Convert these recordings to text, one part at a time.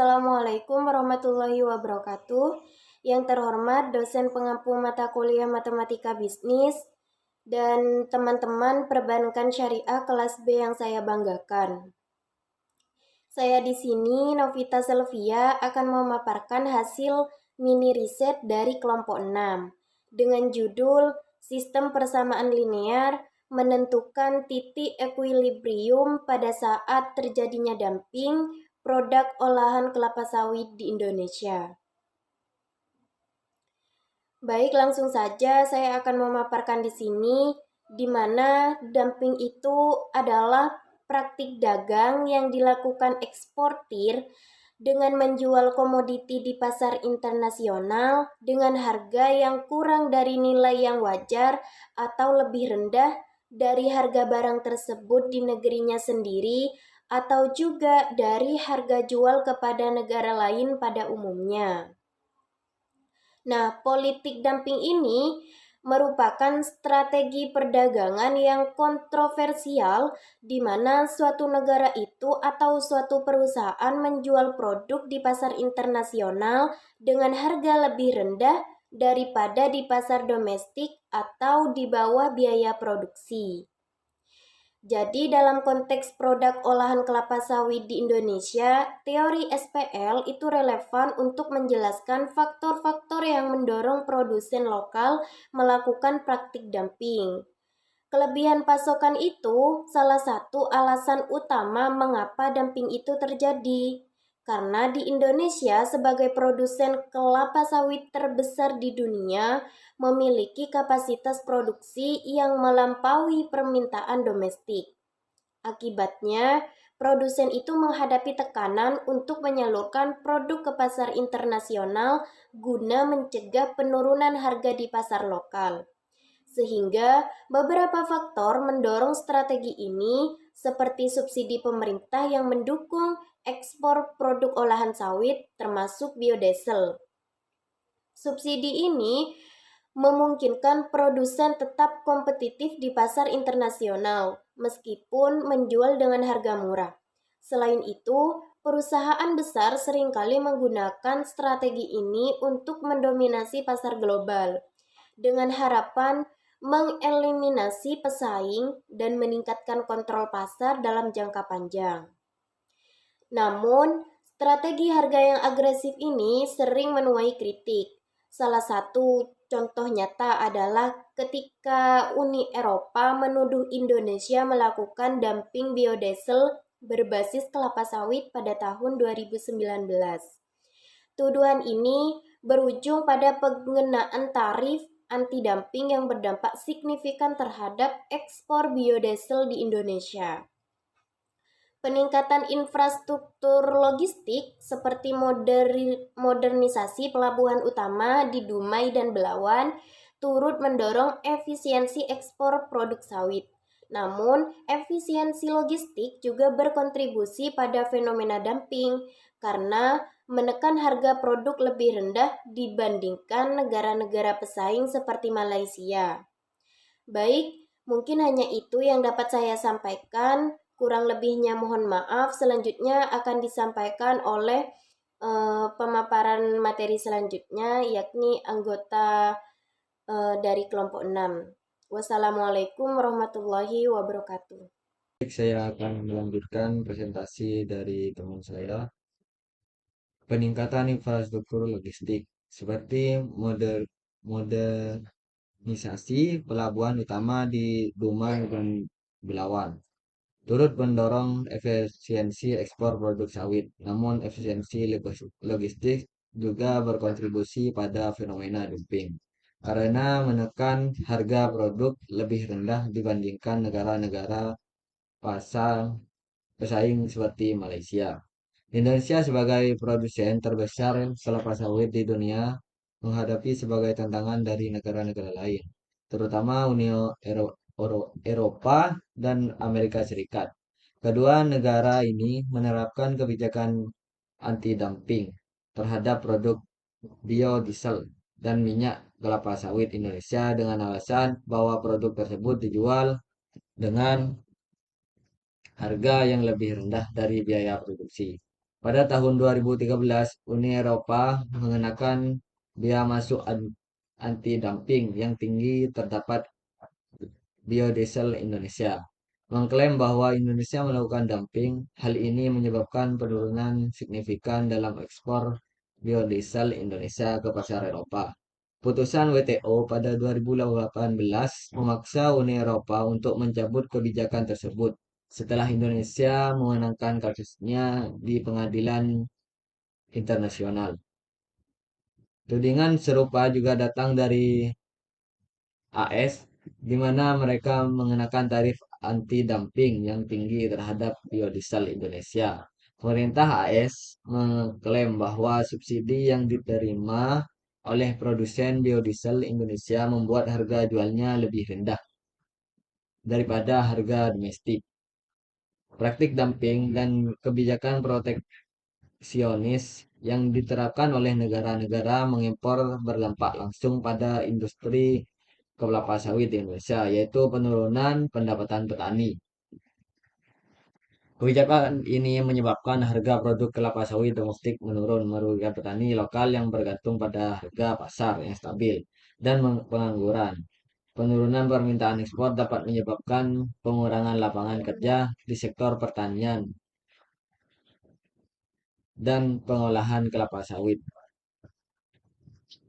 Assalamualaikum warahmatullahi wabarakatuh. Yang terhormat dosen pengampu mata kuliah Matematika Bisnis dan teman-teman perbankan syariah kelas B yang saya banggakan. Saya di sini, Novita Selvia, akan memaparkan hasil mini riset dari kelompok 6 dengan judul Sistem Persamaan Linear menentukan titik ekuilibrium pada saat terjadinya dumping produk olahan kelapa sawit di Indonesia. Baik, langsung saja saya akan memaparkan di sini di mana dumping itu adalah praktik dagang yang dilakukan eksportir dengan menjual komoditi di pasar internasional dengan harga yang kurang dari nilai yang wajar atau lebih rendah dari harga barang tersebut di negerinya sendiri atau juga dari harga jual kepada negara lain pada umumnya. Nah, politik dumping ini merupakan strategi perdagangan yang kontroversial di mana suatu negara itu atau suatu perusahaan menjual produk di pasar internasional dengan harga lebih rendah daripada di pasar domestik atau di bawah biaya produksi. Jadi dalam konteks produk olahan kelapa sawit di Indonesia, teori SPL itu relevan untuk menjelaskan faktor-faktor yang mendorong produsen lokal melakukan praktik dumping. Kelebihan pasokan itu salah satu alasan utama mengapa dumping itu terjadi. Karena di Indonesia sebagai produsen kelapa sawit terbesar di dunia memiliki kapasitas produksi yang melampaui permintaan domestik. Akibatnya, produsen itu menghadapi tekanan untuk menyalurkan produk ke pasar internasional guna mencegah penurunan harga di pasar lokal. Sehingga beberapa faktor mendorong strategi ini seperti subsidi pemerintah yang mendukung ekspor produk olahan sawit termasuk biodiesel. Subsidi ini memungkinkan produsen tetap kompetitif di pasar internasional meskipun menjual dengan harga murah. Selain itu, perusahaan besar seringkali menggunakan strategi ini untuk mendominasi pasar global dengan harapan mengeliminasi pesaing dan meningkatkan kontrol pasar dalam jangka panjang. Namun, strategi harga yang agresif ini sering menuai kritik. Salah satu contoh nyata adalah ketika Uni Eropa menuduh Indonesia melakukan dumping biodiesel berbasis kelapa sawit pada tahun 2019. Tuduhan ini berujung pada pengenaan tarif anti-dumping yang berdampak signifikan terhadap ekspor biodiesel di Indonesia. Peningkatan infrastruktur logistik seperti modernisasi pelabuhan utama di Dumai dan Belawan turut mendorong efisiensi ekspor produk sawit. Namun, efisiensi logistik juga berkontribusi pada fenomena dumping karena menekan harga produk lebih rendah dibandingkan negara-negara pesaing seperti Malaysia. Baik, mungkin hanya itu yang dapat saya sampaikan. Kurang lebihnya mohon maaf. Selanjutnya akan disampaikan oleh pemaparan materi selanjutnya, yakni anggota dari kelompok 6. Wassalamualaikum warahmatullahi wabarakatuh. Saya akan melanjutkan presentasi dari teman saya, peningkatan infrastruktur logistik, seperti modernisasi pelabuhan utama di Dumai dan Belawan, turut mendorong efisiensi ekspor produk sawit. Namun, efisiensi logistik juga berkontribusi pada fenomena dumping, karena menekan harga produk lebih rendah dibandingkan negara-negara pasar pesaing seperti Malaysia. Indonesia sebagai produsen terbesar kelapa sawit di dunia menghadapi sebagai tantangan dari negara-negara lain, terutama Eropa dan Amerika Serikat. Kedua negara ini menerapkan kebijakan anti-dumping terhadap produk biodiesel dan minyak kelapa sawit Indonesia dengan alasan bahwa produk tersebut dijual dengan harga yang lebih rendah dari biaya produksi. Pada tahun 2013, Uni Eropa mengenakan biaya masuk anti-dumping yang tinggi terdapat biodiesel Indonesia. Mengklaim bahwa Indonesia melakukan dumping, hal ini menyebabkan penurunan signifikan dalam ekspor biodiesel Indonesia ke pasar Eropa. Putusan WTO pada 2018 memaksa Uni Eropa untuk mencabut kebijakan tersebut setelah Indonesia memenangkan kasusnya di pengadilan internasional. Tudingan serupa juga datang dari AS, di mana mereka mengenakan tarif anti-dumping yang tinggi terhadap biodiesel Indonesia. Pemerintah AS mengklaim bahwa subsidi yang diterima oleh produsen biodiesel Indonesia membuat harga jualnya lebih rendah daripada harga domestik. Praktik dumping dan kebijakan proteksionis yang diterapkan oleh negara-negara mengimpor berdampak langsung pada industri kelapa sawit di Indonesia, yaitu penurunan pendapatan petani. Kebijakan ini menyebabkan harga produk kelapa sawit domestik menurun, merugikan petani lokal yang bergantung pada harga pasar yang stabil dan pengangguran. Penurunan permintaan ekspor dapat menyebabkan pengurangan lapangan kerja di sektor pertanian dan pengolahan kelapa sawit.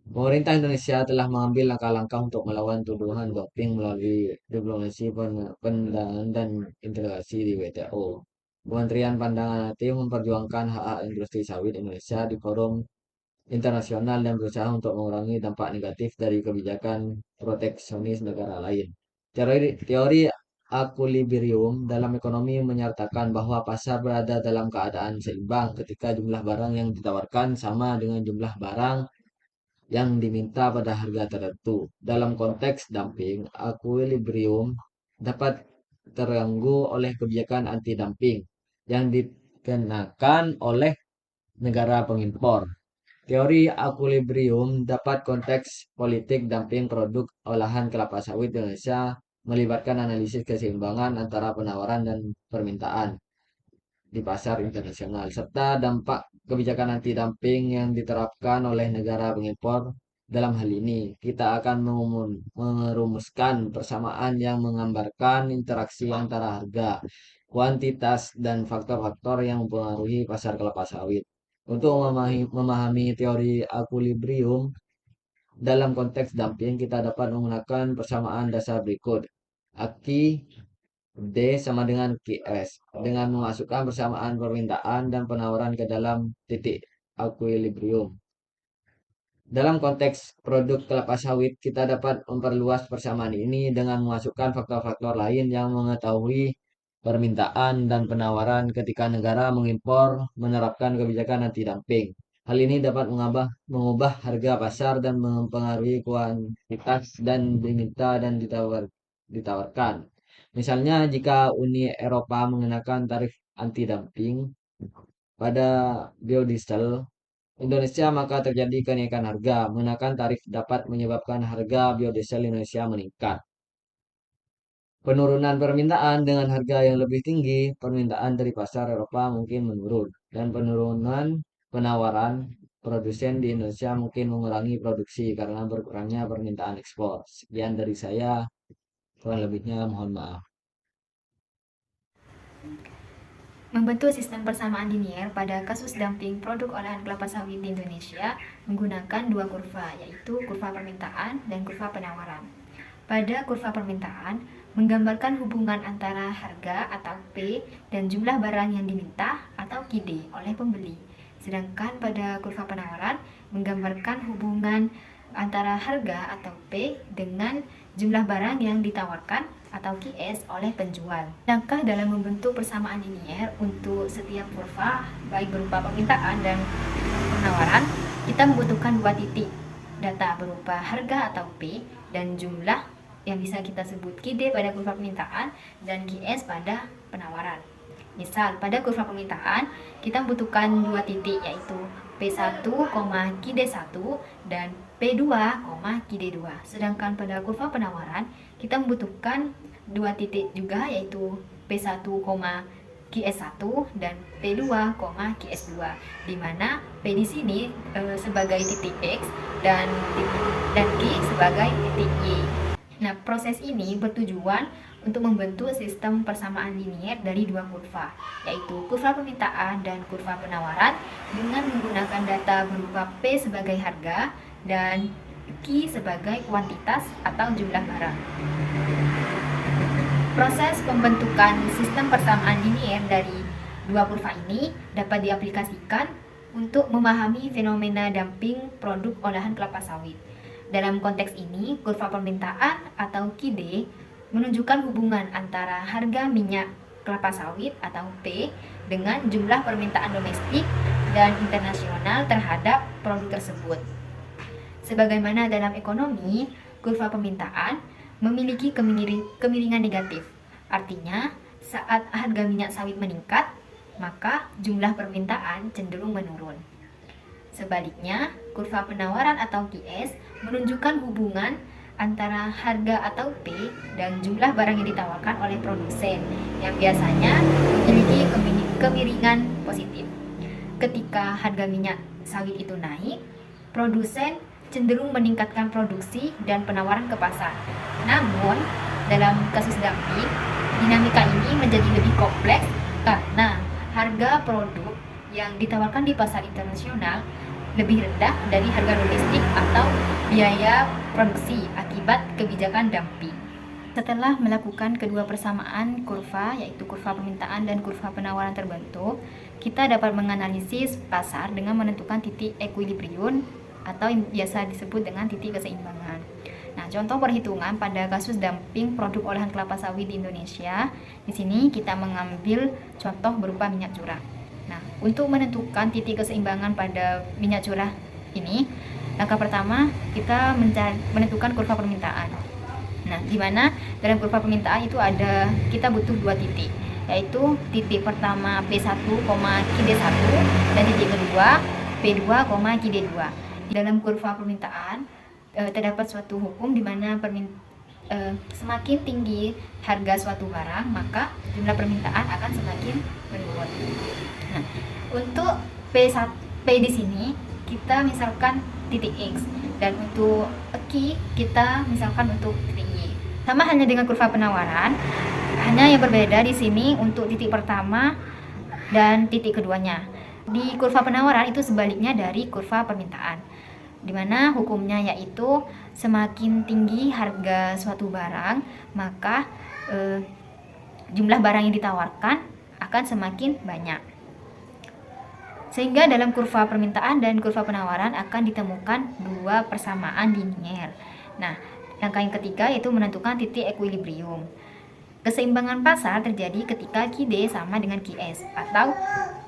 Pemerintah Indonesia telah mengambil langkah-langkah untuk melawan tuduhan doping melalui diplomasi, pendanaan, dan integrasi di WTO. Kementerian Pandangan Hati memperjuangkan hak-hak industri sawit Indonesia di forum internasional dan berusaha untuk mengurangi dampak negatif dari kebijakan proteksionis negara lain. Teori equilibrium dalam ekonomi menyatakan bahwa pasar berada dalam keadaan seimbang ketika jumlah barang yang ditawarkan sama dengan jumlah barang yang diminta pada harga tertentu. Dalam konteks dumping, equilibrium dapat terganggu oleh kebijakan anti-dumping yang dikenakan oleh negara pengimpor. Teori equilibrium dapat konteks politik dumping produk olahan kelapa sawit Indonesia melibatkan analisis keseimbangan antara penawaran dan permintaan di pasar internasional, serta dampak kebijakan anti-dumping yang diterapkan oleh negara pengimpor. Dalam hal ini, kita akan merumuskan persamaan yang menggambarkan interaksi antara harga, kuantitas, dan faktor-faktor yang mempengaruhi pasar kelapa sawit. Untuk memahami teori equilibrium dalam konteks dumping, kita dapat menggunakan persamaan dasar berikut. Aki D sama dengan QS dengan memasukkan persamaan permintaan dan penawaran ke dalam titik equilibrium. Dalam konteks produk kelapa sawit, kita dapat memperluas persamaan ini dengan memasukkan faktor-faktor lain yang mengetahui permintaan dan penawaran ketika negara mengimpor menerapkan kebijakan anti-dumping. Hal ini dapat mengubah harga pasar dan mempengaruhi kuantitas dan diminta dan ditawarkan. Misalnya, jika Uni Eropa mengenakan tarif anti-dumping pada biodiesel Indonesia, maka terjadi kenaikan harga. Mengenakan tarif dapat menyebabkan harga biodiesel Indonesia meningkat. Penurunan permintaan dengan harga yang lebih tinggi, permintaan dari pasar Eropa mungkin menurun. Dan penurunan penawaran produsen di Indonesia mungkin mengurangi produksi karena berkurangnya permintaan ekspor. Sekian dari saya, kurang lebihnya mohon maaf. Membentuk sistem persamaan linier pada kasus dumping produk olahan kelapa sawit di Indonesia menggunakan dua kurva, yaitu kurva permintaan dan kurva penawaran. Pada kurva permintaan, menggambarkan hubungan antara harga atau P dan jumlah barang yang diminta atau QD oleh pembeli. Sedangkan pada kurva penawaran, menggambarkan hubungan antara harga atau P dengan jumlah barang yang ditawarkan atau QS oleh penjual. Langkah dalam membentuk persamaan linier untuk setiap kurva, baik berupa permintaan dan penawaran, kita membutuhkan dua titik. Data berupa harga atau P dan jumlah yang bisa kita sebut QD pada kurva permintaan dan QS pada penawaran. Misal, pada kurva permintaan, kita membutuhkan dua titik, yaitu P1, QD1 dan P2, QD2. Sedangkan pada kurva penawaran, kita membutuhkan dua titik juga, yaitu P1, QS1 dan P2, QS2, di mana P di sini sebagai titik X dan Q sebagai titik Y. Nah, proses ini bertujuan untuk membentuk sistem persamaan linier dari dua kurva, yaitu kurva permintaan dan kurva penawaran dengan menggunakan data berupa P sebagai harga dan Q sebagai kuantitas atau jumlah barang. Proses pembentukan sistem persamaan linier dari dua kurva ini dapat diaplikasikan untuk memahami fenomena dumping produk olahan kelapa sawit. Dalam konteks ini, kurva permintaan atau QD menunjukkan hubungan antara harga minyak kelapa sawit atau P dengan jumlah permintaan domestik dan internasional terhadap produk tersebut. Sebagaimana dalam ekonomi, kurva permintaan memiliki kemiringan negatif. Artinya, saat harga minyak sawit meningkat, maka jumlah permintaan cenderung menurun. Sebaliknya, kurva penawaran atau QS menunjukkan hubungan antara harga atau P dan jumlah barang yang ditawarkan oleh produsen yang biasanya memiliki kemiringan positif. Ketika harga minyak sawit itu naik, produsen cenderung meningkatkan produksi dan penawaran ke pasar. Namun, dalam kasus dumping, dinamika ini menjadi lebih kompleks karena harga produk yang ditawarkan di pasar internasional lebih rendah dari harga domestik atau biaya produksi akibat kebijakan dumping. Setelah melakukan kedua persamaan kurva, yaitu kurva permintaan dan kurva penawaran terbentuk, kita dapat menganalisis pasar dengan menentukan titik equilibrium atau yang biasa disebut dengan titik keseimbangan. Nah, contoh perhitungan pada kasus dumping produk olahan kelapa sawit di Indonesia. Di sini kita mengambil contoh berupa minyak curah. Nah, untuk menentukan titik keseimbangan pada minyak curah ini, langkah pertama kita menentukan kurva permintaan. Nah, di mana dalam kurva permintaan itu kita butuh dua titik, yaitu titik pertama P1, QD1 dan titik kedua P2, QD2. Dalam kurva permintaan terdapat suatu hukum di mana semakin tinggi harga suatu barang, maka jumlah permintaan akan semakin menurun. Nah, untuk P di sini kita misalkan titik X, dan untuk Q kita misalkan untuk titik Y. Sama halnya dengan kurva penawaran, hanya yang berbeda di sini untuk titik pertama dan titik keduanya. Di kurva penawaran itu sebaliknya dari kurva permintaan, di mana hukumnya yaitu semakin tinggi harga suatu barang, maka jumlah barang yang ditawarkan akan semakin banyak. Sehingga dalam kurva permintaan dan kurva penawaran akan ditemukan dua persamaan linier. Nah, langkah yang ketiga yaitu menentukan titik equilibrium. Keseimbangan pasar terjadi ketika QD sama dengan QS, atau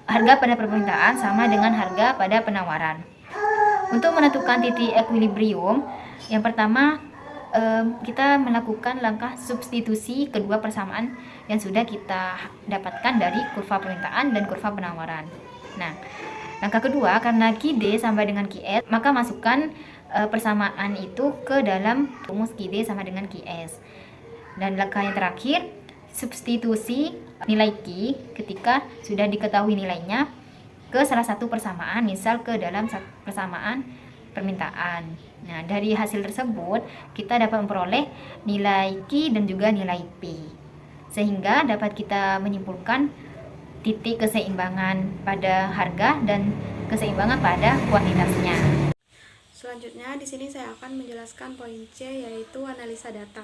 harga pada permintaan sama dengan harga pada penawaran. Untuk menentukan titik equilibrium, yang pertama kita melakukan langkah substitusi kedua persamaan yang sudah kita dapatkan dari kurva permintaan dan kurva penawaran. Nah, langkah kedua, karena QD sama dengan QS, maka masukkan persamaan itu ke dalam rumus QD sama dengan QS. Dan langkah yang terakhir, substitusi nilai Q ketika sudah diketahui nilainya ke salah satu persamaan, misal ke dalam persamaan permintaan. Nah, dari hasil tersebut kita dapat memperoleh nilai Q dan juga nilai P, sehingga dapat kita menyimpulkan titik keseimbangan pada harga dan keseimbangan pada kuantitasnya. Selanjutnya di sini saya akan menjelaskan poin C, yaitu analisa data.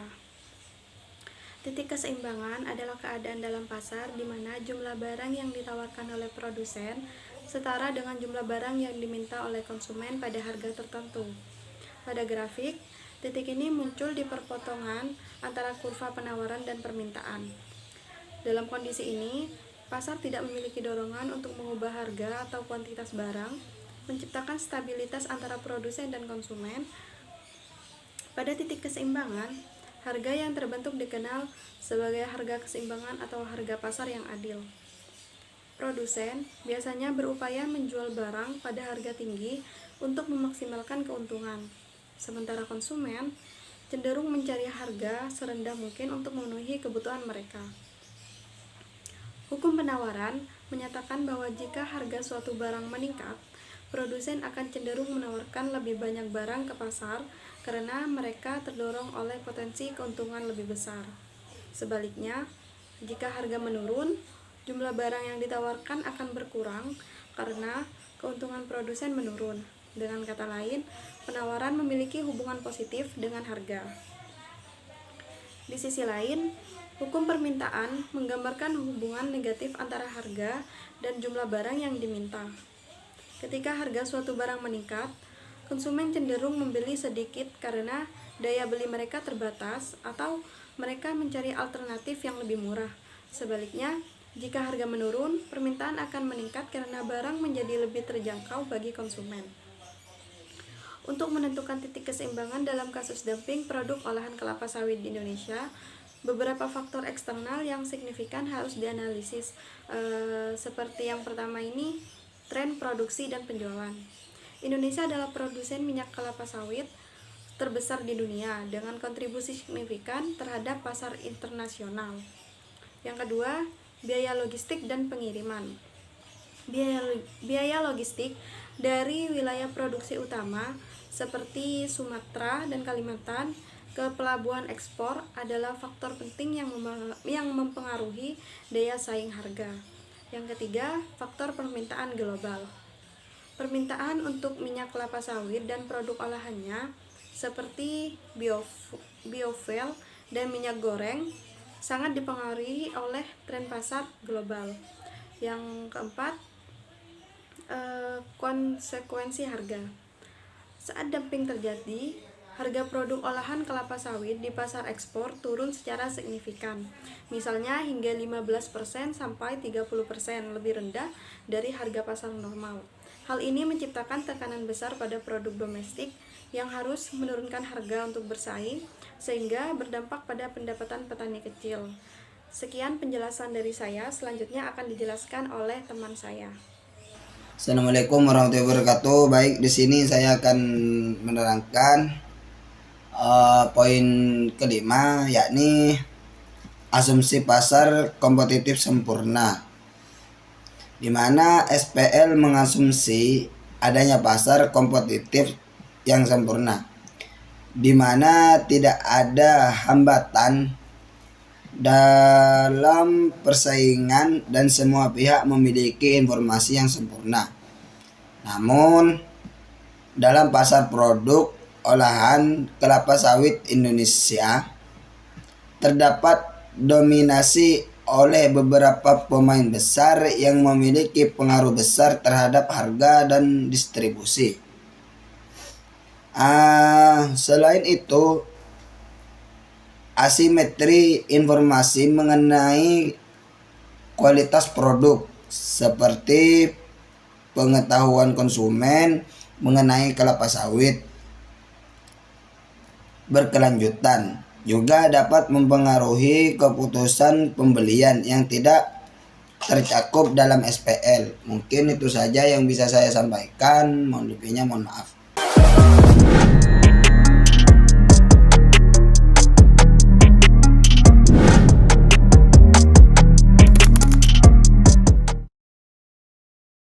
Titik keseimbangan adalah keadaan dalam pasar di mana jumlah barang yang ditawarkan oleh produsen setara dengan jumlah barang yang diminta oleh konsumen pada harga tertentu. Pada grafik, titik ini muncul di perpotongan antara kurva penawaran dan permintaan. Dalam kondisi ini, pasar tidak memiliki dorongan untuk mengubah harga atau kuantitas barang, menciptakan stabilitas antara produsen dan konsumen. Pada titik keseimbangan, harga yang terbentuk dikenal sebagai harga keseimbangan atau harga pasar yang adil. Produsen biasanya berupaya menjual barang pada harga tinggi untuk memaksimalkan keuntungan, sementara konsumen cenderung mencari harga serendah mungkin untuk memenuhi kebutuhan mereka. Hukum penawaran menyatakan bahwa jika harga suatu barang meningkat, produsen akan cenderung menawarkan lebih banyak barang ke pasar karena mereka terdorong oleh potensi keuntungan lebih besar. Sebaliknya, jika harga menurun, jumlah barang yang ditawarkan akan berkurang karena keuntungan produsen menurun. Dengan kata lain, penawaran memiliki hubungan positif dengan harga. Di sisi lain, hukum permintaan menggambarkan hubungan negatif antara harga dan jumlah barang yang diminta. Ketika harga suatu barang meningkat, konsumen cenderung membeli sedikit karena daya beli mereka terbatas atau mereka mencari alternatif yang lebih murah. Sebaliknya, jika harga menurun, permintaan akan meningkat karena barang menjadi lebih terjangkau bagi konsumen. Untuk menentukan titik keseimbangan dalam kasus dumping produk olahan kelapa sawit di Indonesia, beberapa faktor eksternal yang signifikan harus dianalisis. Seperti yang pertama ini, tren produksi dan penjualan. Indonesia adalah produsen minyak kelapa sawit terbesar di dunia dengan kontribusi signifikan terhadap pasar internasional. Yang kedua, biaya logistik dan pengiriman. Biaya logistik dari wilayah produksi utama seperti Sumatera dan Kalimantan ke pelabuhan ekspor adalah faktor penting yang mempengaruhi daya saing harga. Yang ketiga, faktor permintaan global. Permintaan untuk minyak kelapa sawit dan produk olahannya seperti biofuel dan minyak goreng sangat dipengaruhi oleh tren pasar global. Yang keempat, konsekuensi harga. Saat dumping terjadi, harga produk olahan kelapa sawit di pasar ekspor turun secara signifikan. Misalnya hingga 15% sampai 30% lebih rendah dari harga pasar normal. Hal ini menciptakan tekanan besar pada produk domestik yang harus menurunkan harga untuk bersaing, sehingga berdampak pada pendapatan petani kecil. Sekian penjelasan dari saya, selanjutnya akan dijelaskan oleh teman saya. Assalamualaikum warahmatullahi wabarakatuh. Baik, di sini saya akan menerangkan poin kelima, yakni asumsi pasar kompetitif sempurna, di mana SPL mengasumsi adanya pasar kompetitif yang sempurna, di mana tidak ada hambatan dalam persaingan dan semua pihak memiliki informasi yang sempurna. Namun, dalam pasar produk olahan kelapa sawit Indonesia terdapat dominasi oleh beberapa pemain besar yang memiliki pengaruh besar terhadap harga dan distribusi. Selain itu, asimetri informasi mengenai kualitas produk seperti pengetahuan konsumen mengenai kelapa sawit berkelanjutan juga dapat mempengaruhi keputusan pembelian yang tidak tercakup dalam SPL. Mungkin itu saja yang bisa saya sampaikan. Mohon lebihnya mohon maaf.